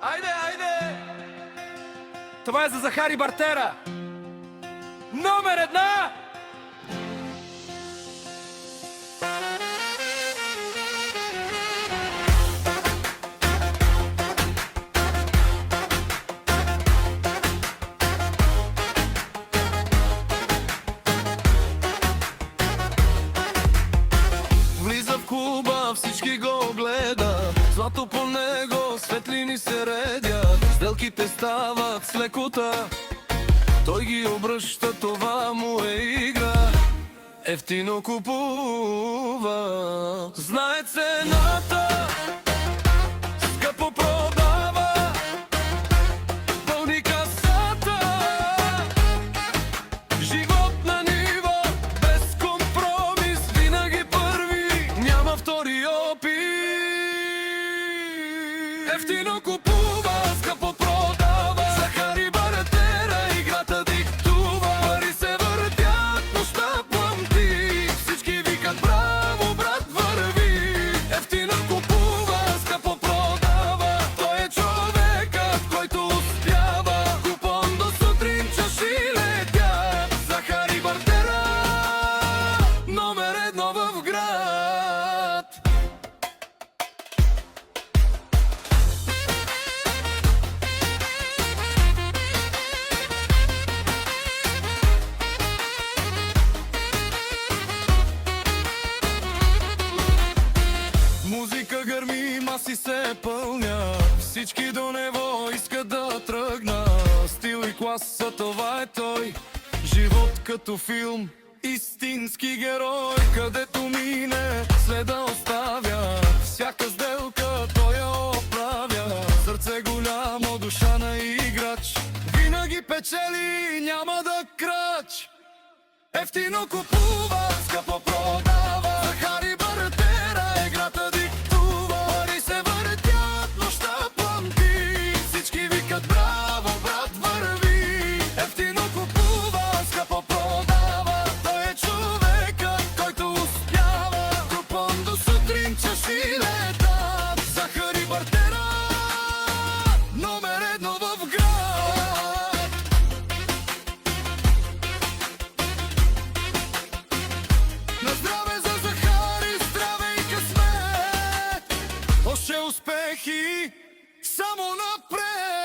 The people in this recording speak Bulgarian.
Айде, айде! Това е за Захари Бартера! Номер една! Влиза в клуба, всички го гледат, злато по него, светлини се редят, сделките стават с лекота, той ги обръща, това му е игра. Ефтино купува, знае цената, скъпо продава, пълни касата. Живот на ниво, без компромис, винаги първи, няма втори опит. Ефтино купува, скъпо продава, Захари Бартера, играта диктува. Пари се въртят, нощта пламти, всички викат браво, брат, върви. Ефтино купува, скъпо продава, той е човекът, който успява. Купон до сутрин, чаши летят, Захари Бартера, номер едно в град. Музика гърми, маси се пълнят, всички до него искат да тръгна. Стил и класа, това е той, живот като филм, истински герой. Където мине, следа оставя, всяка сделка той я оправя. Сърце голямо, душа на играч, винаги печели, няма да крач. Ефтино купува, скъпо продава, Захари Бартера, играта диктува. Пари се въртят, нощта пламти, всички викат браво, брат, върви. Ефтино купува, скъпо продава, той е човекът, който успява. Купон до сутрин, чаши летат, Захари Бартера, номер едно в град. На здраве за Захари, здраве и късмет, още успехи, само напред.